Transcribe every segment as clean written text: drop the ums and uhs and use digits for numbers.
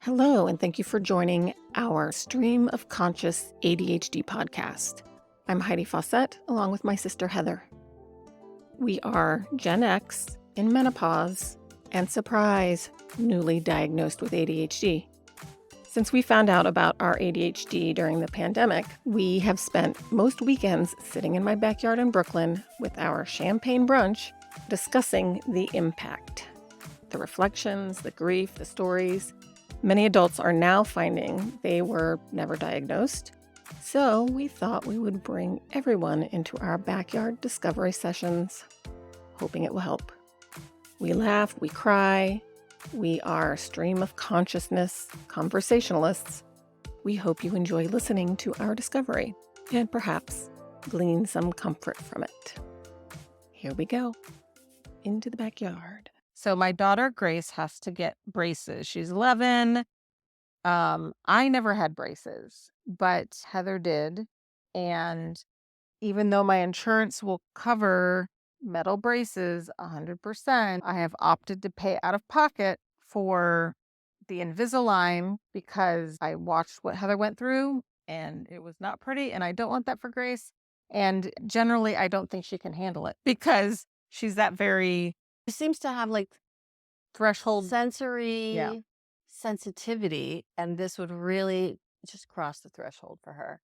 Hello, and thank you for joining our Stream of Conscious ADHD podcast. I'm Heidi Fawcett, along with my sister Heather. We are Gen X in menopause and, surprise, newly diagnosed with ADHD. Since we found out about our ADHD during the pandemic, we have spent most weekends sitting in my backyard in Brooklyn with our champagne brunch discussing the impact, the reflections, the grief, the stories. Many adults are now finding they were never diagnosed, so we thought we would bring everyone into our backyard discovery sessions, hoping it will help. We laugh, we cry, we are stream of consciousness conversationalists. We hope you enjoy listening to our discovery and perhaps glean some comfort from it. Here we go, into the backyard. So my daughter Grace has to get braces. She's 11. I never had braces, but Heather did. And even though my insurance will cover metal braces 100%, I have opted to pay out of pocket for the Invisalign because I watched what Heather went through and it was not pretty. And I don't want that for Grace. And generally, I don't think she can handle it because she's that very She seems to have like threshold. sensory sensitivity, and this would really just cross the threshold for her.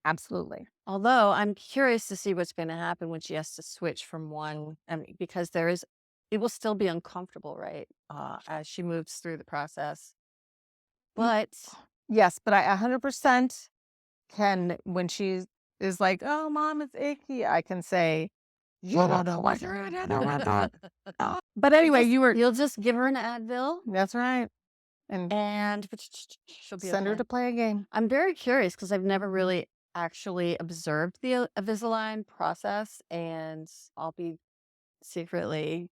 Absolutely. Although I'm curious to see what's going to happen when she has to switch from one, because it will still be uncomfortable, right? As she moves through the process. But Yes, but I 100% can, when she is like, oh, Mom, it's icky, I can say, you don't know what you're in. But anyway, you'll just give her an Advil that's right. And and she'll be send her okay. to play a game. I'm very curious because I've never really actually observed the Invisalign process, and I'll be secretly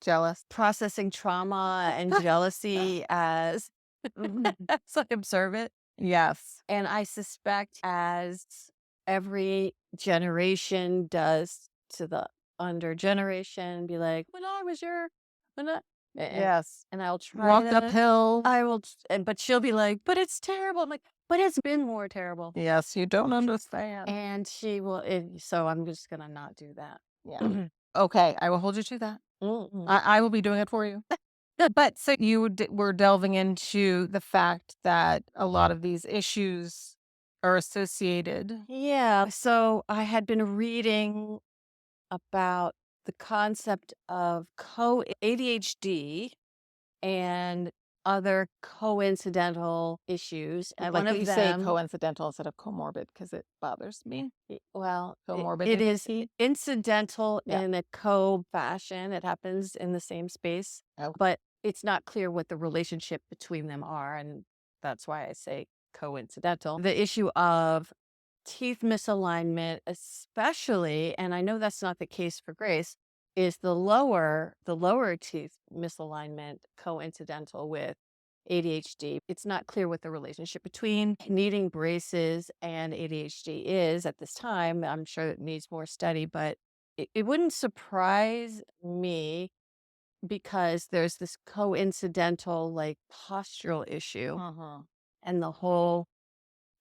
Jealous. processing trauma and jealousy as So observe it. Yes. and I suspect as every generation does to the under generation, be like, when I was your when I Yes. and I'll try Walked to uphill. but she'll be like, but it's terrible. I'm like, but it's been more terrible. Yes, you don't understand. And she will, so I'm just gonna not do that. Yeah. Okay, I will hold you to that. Mm-mm. I will be doing it for you. But so you were delving into the fact that a lot of these issues are associated. Yeah. So I had been reading about the concept of ADHD and other coincidental issues. I And like one that of you say them, coincidental instead of comorbid because it bothers me. well, Comorbid it is ADHD? incidental Yeah. in a co-fashion. It happens in the same space, Oh. but it's not clear what the relationship between them are. And that's why I say coincidental. The issue of teeth misalignment, especially, and I know that's not the case for Grace, is the lower teeth misalignment coincidental with ADHD. It's not clear what the relationship between needing braces and ADHD is at this time. I'm sure it needs more study, but it wouldn't surprise me because there's this coincidental like postural issue and the whole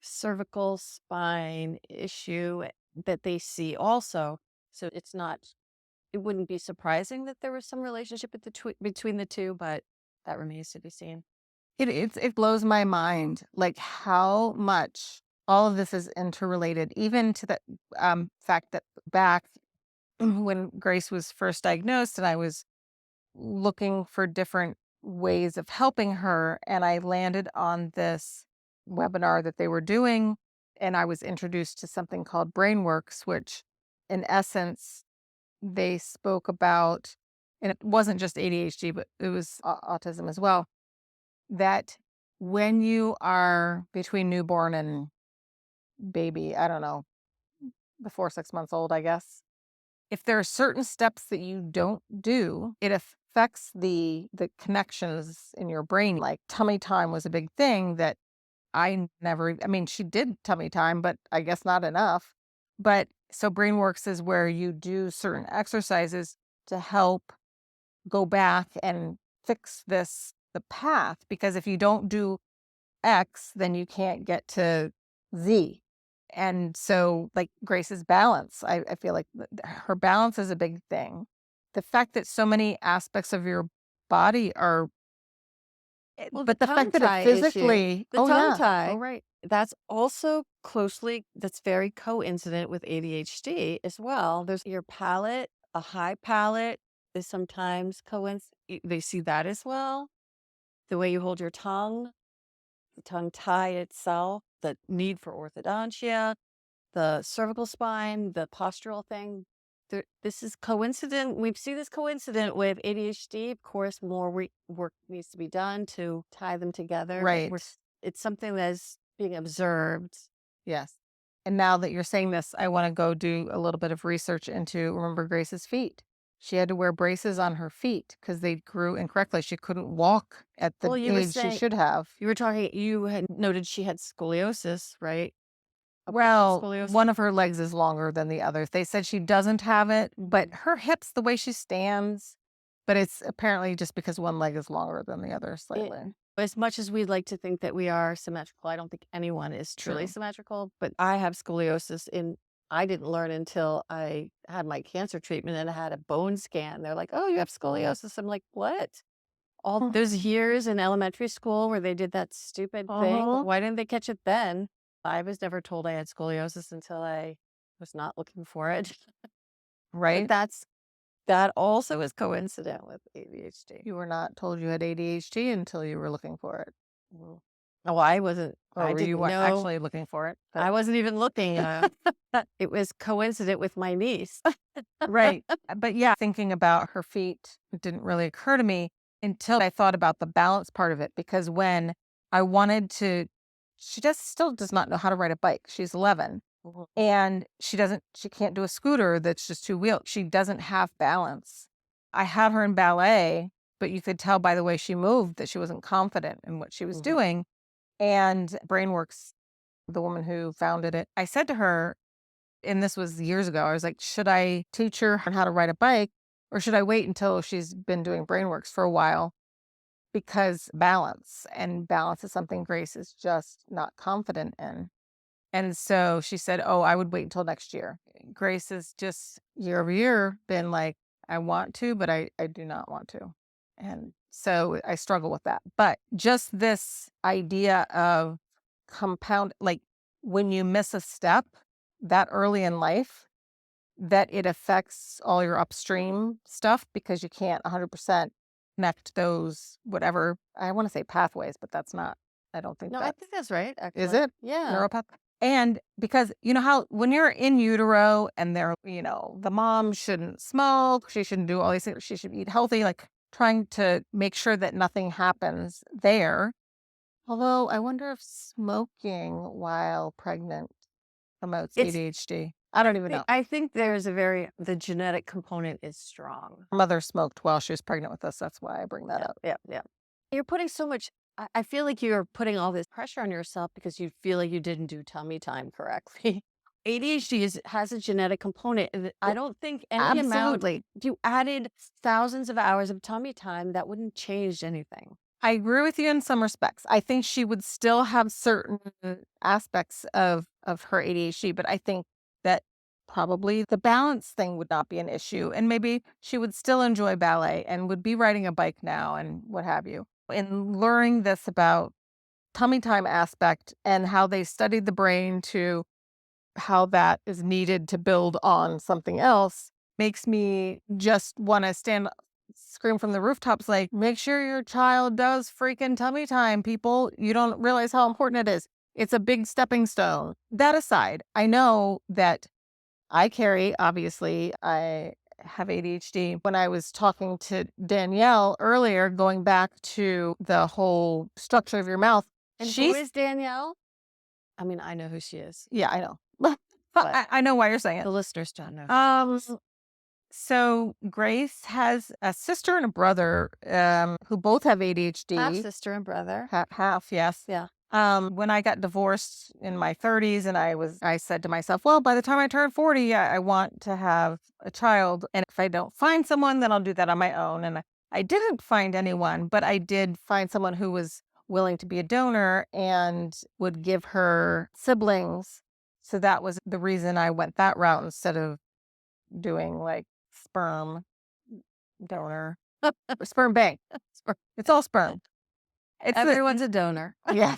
cervical spine issue that they see also. So it wouldn't be surprising that there was some relationship between the two, but that remains to be seen. It blows my mind, like, how much all of this is interrelated, even to the, fact that back when Grace was first diagnosed and I was looking for different ways of helping her, and I landed on this webinar that they were doing, and I was introduced to something called BrainWorks, which in essence, they spoke about, and it wasn't just ADHD, but it was autism as well, that when you are between newborn and baby, I don't know, before 6 months old, I guess, if there are certain steps that you don't do, it affects the connections in your brain. Like tummy time was a big thing that I mean, she did tummy time, but I guess not enough. But so BrainWorks is where you do certain exercises to help go back and fix this the path, because if you don't do X, then you can't get to Z. And so, like Grace's balance, I feel like her balance is a big thing. The fact that so many aspects of your body are, Well, but the tongue fact that tie it issue, physically, the oh tongue yeah, tie, oh right, that's also that's very coincident with ADHD as well. There's your palate, a high palate is sometimes they see that as well. The way you hold your tongue, the tongue tie itself, the need for orthodontia, the cervical spine, the postural thing. This is coincident. We see this coincident with ADHD. Of course, more work needs to be done to tie them together. But right, it's something that is being observed. yes. And now that you're saying this, I want to go do a little bit of research into, remember Grace's feet. She had to wear braces on her feet because they grew incorrectly. She couldn't walk at the Well, you were age she saying should have. you had noted she had scoliosis, right? Well, Scoliosis. one of her legs is longer than the other. They said she doesn't have it, but her hips, the way she stands, but it's apparently just because one leg is longer than the other slightly. As much as we'd like to think that we are symmetrical, I don't think anyone is truly True. symmetrical. But I have scoliosis I didn't learn until I had my cancer treatment and I had a bone scan. They're like, "Oh, you have scoliosis." I'm like, "What?" All those years in elementary school where they did that stupid thing, why didn't they catch it then? I was never told I had scoliosis until I was not looking for it. Right? But that also is coincident with ADHD. You were not told you had ADHD until you were looking for it. Oh, I wasn't. Or I were you didn't know. actually looking for it? I wasn't even looking. It was coincident with my niece. Right. But yeah, thinking about her feet, it didn't really occur to me until I thought about the balance part of it. Because when I wanted to, still does not know how to ride a bike. She's 11 Mhm. and she can't do a scooter that's just two wheels. She doesn't have balance. I had her in ballet, but you could tell by the way she moved that she wasn't confident in what she was Mhm. doing. And Brainworks, the woman who founded it, I said to her, and this was years ago, I was like, should I teach her on how to ride a bike or should I wait until she's been doing Brainworks for a while? Because balance is something Grace is just not confident in. And so she said, oh, I would wait until next year. Grace has just year over year been like, I want to, but I do not want to. And so I struggle with that. But just this idea of compound, like when you miss a step that early in life, that it affects all your upstream stuff because you can't 100% connect those, whatever, I want to say pathways, but that's not, I don't think No, I that think that's right, actually. is it. Yeah. Neuropath. And because you know how when you're in utero and they're, the mom shouldn't smoke, she shouldn't do all these things, she should eat healthy, like trying to make sure that nothing happens there. Although I wonder if smoking while pregnant promotes It's ADHD. I don't even know. I think the genetic component is strong. Her mother smoked while she was pregnant with us. That's why I bring that up. Yeah. You're putting so much, I feel like you're putting all this pressure on yourself because you feel like you didn't do tummy time correctly. ADHD has a genetic component. And I don't think any amount, Absolutely. if you added thousands of hours of tummy time, that wouldn't change anything. I agree with you in some respects. I think she would still have certain aspects of her ADHD, but I think that probably the balance thing would not be an issue. And maybe she would still enjoy ballet and would be riding a bike now and what have you. In learning this about tummy time aspect and how they studied the brain to how that is needed to build on something else makes me just want to scream from the rooftops, like, make sure your child does freaking tummy time, people. You don't realize how important it is. It's a big stepping stone. That aside, I know that obviously, I have ADHD. When I was talking to Danielle earlier, going back to the whole structure of your mouth. And who is Danielle? I mean, I know who she is. Yeah, I know. I know why you're saying it. The listeners don't know. So Grace has a sister and a brother who both have ADHD. Half sister and brother. Half, yes. Yeah. When I got divorced in my 30s and I said to myself, well, by the time I turn 40, I want to have a child. And if I don't find someone, then I'll do that on my own. And I didn't find anyone, but I did find someone who was willing to be a donor and would give her siblings. So that was the reason I went that route instead of doing like sperm donor, sperm bank. It's all sperm. Everyone's a donor. Yeah.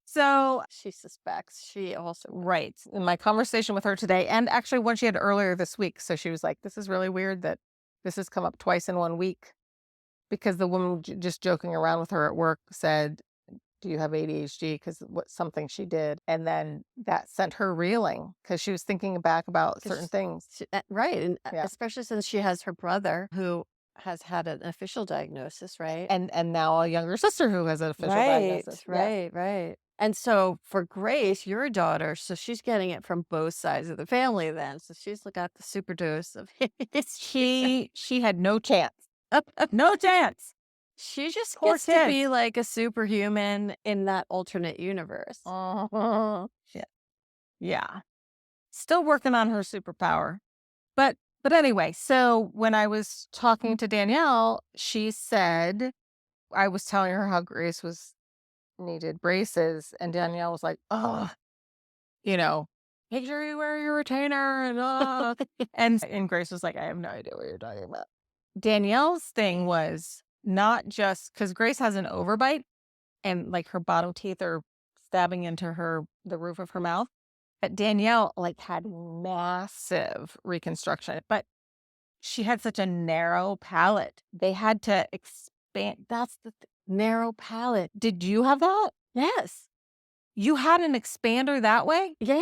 So, She suspects. She also. right. In my conversation with her today, and actually one she had earlier this week. So she was like, this is really weird that this has come up twice in 1 week, because the woman just joking around with her at work said, do you have ADHD? Because something she did. And then that sent her reeling because she was thinking back about certain things. Right. And Yeah. especially since she has her brother who has had an official diagnosis, right? And now a younger sister who has an official diagnosis. Yeah. Right. And so for Grace, your daughter, so she's getting it from both sides of the family then. So she's got the super dose of She had no chance. No chance. She just Poor gets to kid. be like a superhuman in that alternate universe. Yeah. Yeah. Still working on her superpower. But anyway, so when I was talking to Danielle, she said, I was telling her how Grace needed braces, and Danielle was like, oh, make sure you wear your retainer, and Grace was like, I have no idea what you're talking about. Danielle's thing was not just because Grace has an overbite and like her bottom teeth are stabbing into the roof of her mouth. But Danielle had massive reconstruction, but she had such a narrow palate. They had to expand. That's the Narrow palate. Did you have that? Yes. You had an expander that way? Yeah.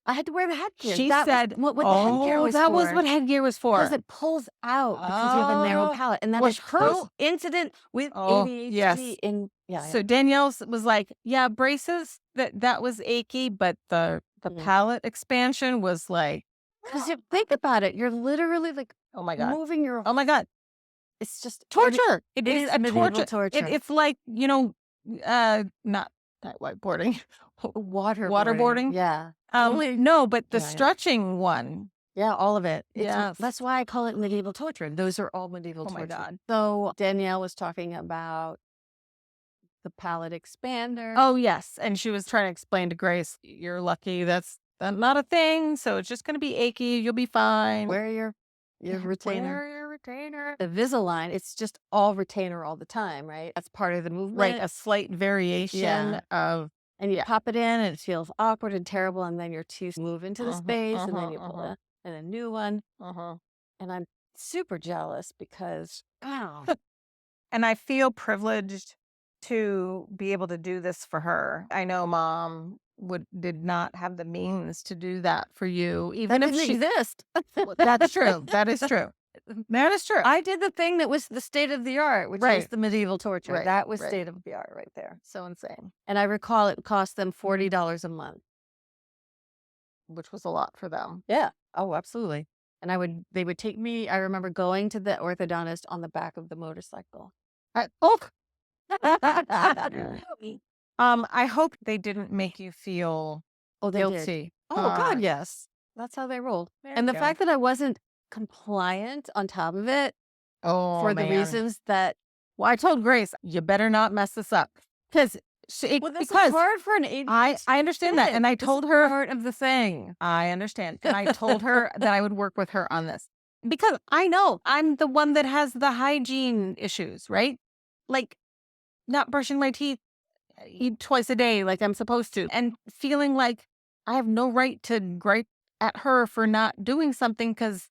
I had to wear the headgear. She That was said, what the headgear was that for. was what headgear was for. Because it pulls out because you have a narrow Oh. palate. And that Was is hers- coincident with Oh, ADHD. yes. So Danielle was like, yeah, braces, that was achy, but the palate expansion was like, Because you think about it, you're literally oh my God. moving your. Oh my God. It's just Torture. It is is a medieval torture. torture. It's like, not whiteboarding. Waterboarding? Yeah. No, but the Yeah, yeah. stretching one. Yeah, all of it. Yes. That's why I call it medieval torture. Those are all medieval Oh my torture. God. So Danielle was talking about the palate expander. Oh, yes. And she was trying to explain to Grace, you're lucky that's not a thing. So it's just going to be achy. You'll be fine. Wear your retainer. Wear your retainer. The Visalign, it's just all retainer all the time, right? That's part of the movement. Right. A slight variation Yeah. of. And you pop it in and it feels awkward and terrible. And then your teeth move into the space and then you pull in a new one. And I'm super jealous because, wow. And I feel privileged to be able to do this for her. I know Mom did not have the means to do that for you, even That if didn't she exist. That's true. That is true. That is true. I did the thing that was the state of the art, which Right. is the medieval torture. Right, That was right. state of the art right there. So insane, And I recall it cost them $40 a month. which was a lot for them. Yeah. Oh, absolutely. And they would take me, I remember going to the orthodontist on the back of the motorcycle. I hope they didn't make you feel Oh, they did. guilty. Oh, God, yes. That's how they rolled. There And you the go. fact that I wasn't compliant on top of it for the reasons that. Well, I told Grace, you better not mess this up because This is hard for an ADHD. I understand that, and I This told is her part of the thing. I understand, and I told her that I would work with her on this because I know I'm the one that has the hygiene issues, right? Like not brushing my teeth, eat twice a day like I'm supposed to, and feeling like I have no right to gripe at her for not doing something because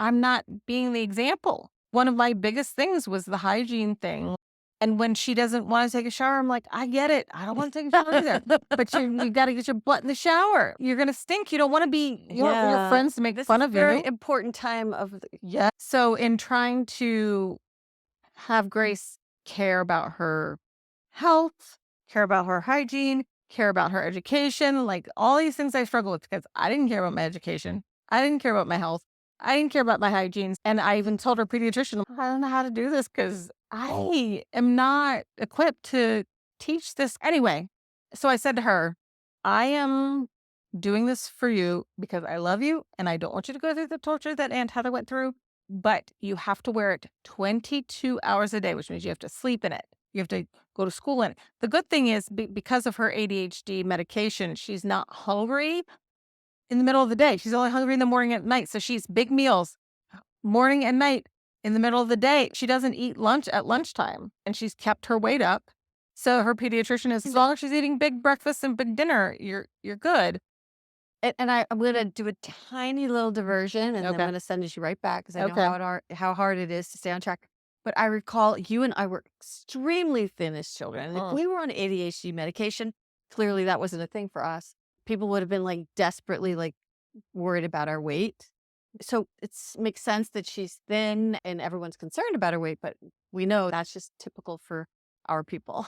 I'm not being the example. One of my biggest things was the hygiene thing. And when she doesn't want to take a shower, I'm like, I get it. I don't want to take a shower either. But you got to get your butt in the shower. You're going to stink. You don't want to be, you don't want your friends to make fun of you. Very important time of the. Yeah. So in trying to have Grace care about her health, care about her hygiene, care about her education, like all these things I struggle with because I didn't care about my education. I didn't care about my health. I didn't care about my hygiene. And I even told her pediatrician, I don't know how to do this because I am not equipped to teach this. Anyway, so I said to her, I am doing this for you because I love you and I don't want you to go through the torture that Aunt Heather went through. but you have to wear it 22 hours a day, which means you have to sleep in it. You have to go to school in it. The good thing is because of her ADHD medication, she's not hungry in the middle of the day. She's only hungry in the morning and at night. So she eats big meals morning and night in the middle of the day. She doesn't eat lunch at lunchtime, and she's kept her weight up. So her pediatrician is, as long as she's eating big breakfast and big dinner, you're good. And I'm going to do a tiny little diversion, and then I'm Okay. going to send you right back because I know Okay. how hard it is to stay on track. But I recall you and I were extremely thin as children. And if we were on ADHD medication, clearly that wasn't a thing for us. People would have been like desperately like worried about our weight. So it makes sense that she's thin and everyone's concerned about her weight, but we know that's just typical for our people.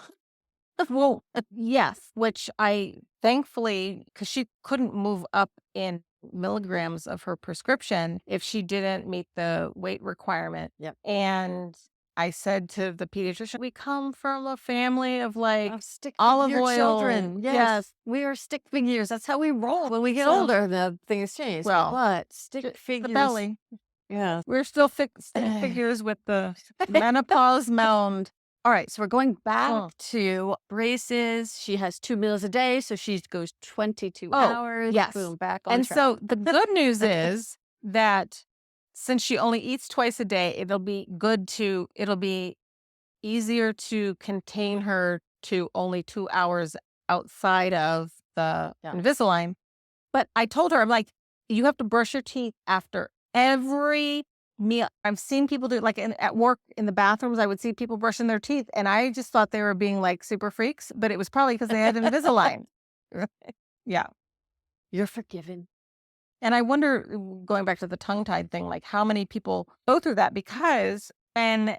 Well, yes, which I thankfully, because she couldn't move up in milligrams of her prescription if she didn't meet the weight requirement. Yep. And I said to the pediatrician, we come from a family of like Stick olive figure oil. children. Yes. We are stick figures. That's how we roll. When we get older, the things change. Well, but stick figures. The belly. Yeah. We're still stick figures with the menopause mound. All right, so we're going back to braces. She has 2 meals a day, so she goes 22 hours. Yes. Boom, back on And track. so the good news is that since she only eats twice a day, it'll be easier to contain her to only 2 hours outside of the Invisalign. But I told her, I'm like, you have to brush your teeth after every meal. I've seen people do it, like at work in the bathrooms, I would see people brushing their teeth, and I just thought they were being like super freaks, but it was probably because they had Invisalign. Yeah. You're forgiven. And I wonder, going back to the tongue-tied thing, like how many people go through that, because when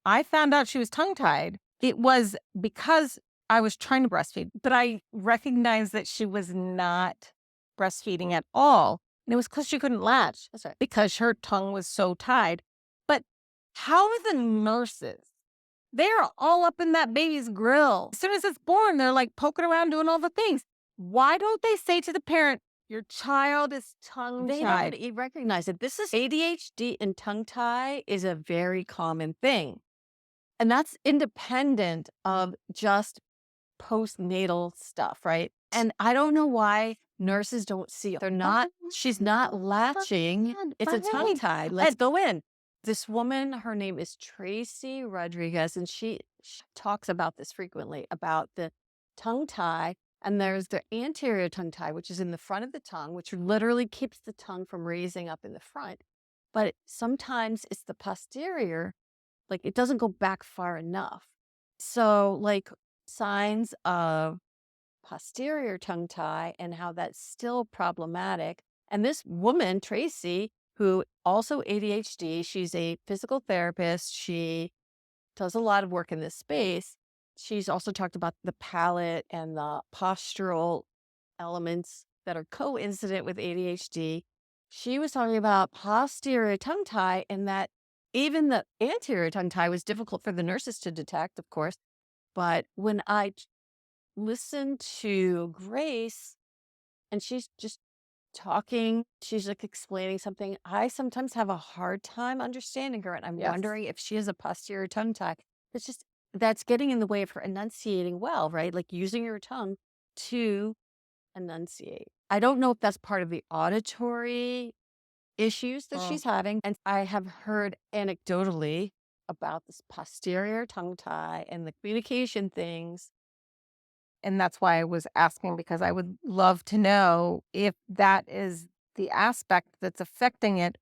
I found out she was tongue-tied, it was because I was trying to breastfeed, but I recognized that she was not breastfeeding at all. And it was because she couldn't latch. That's right. Because her tongue was so tied. But how are the nurses? They're all up in that baby's grill. As soon as it's born, they're like poking around doing all the things. Why don't they say to the parent, your child is tongue-tied? They don't recognize it. This is ADHD, and tongue tie is a very common thing. And that's independent of just postnatal stuff, right? And I don't know why nurses don't see it. She's not latching. It's a tongue tie. Let's go in. This woman, her name is Tracy Rodriguez, and she talks about this frequently, about the tongue tie. And there's the anterior tongue tie, which is in the front of the tongue, which literally keeps the tongue from raising up in the front. But sometimes it's the posterior, like it doesn't go back far enough. So like signs of posterior tongue tie and how that's still problematic. And this woman, Tracy, who also ADHD, she's a physical therapist. She does a lot of work in this space. She's also talked about the palate and the postural elements that are coincident with ADHD. She was talking about posterior tongue tie, and that even the anterior tongue tie was difficult for the nurses to detect, of course. But when I listen to Grace and she's just talking, she's like explaining something, I sometimes have a hard time understanding her, and I'm wondering if she has a posterior tongue tie. That's getting in the way of her enunciating well, right? Like using your tongue to enunciate. I don't know if that's part of the auditory issues that she's having. And I have heard anecdotally about this posterior tongue tie and the communication things. And that's why I was asking, because I would love to know if that is the aspect that's affecting it,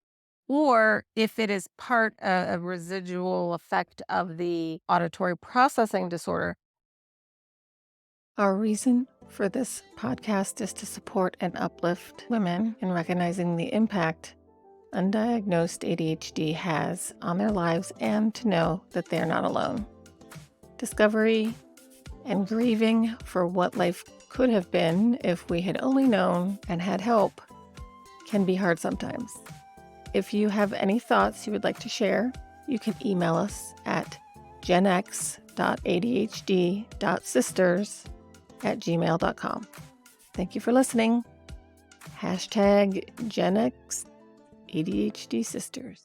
or if it is part of a residual effect of the auditory processing disorder. Our reason for this podcast is to support and uplift women in recognizing the impact undiagnosed ADHD has on their lives, and to know that they are not alone. Discovery and grieving for what life could have been if we had only known and had help can be hard sometimes. If you have any thoughts you would like to share, you can email us at genx.adhd.sisters@gmail.com. Thank you for listening. #GenX ADHD Sisters.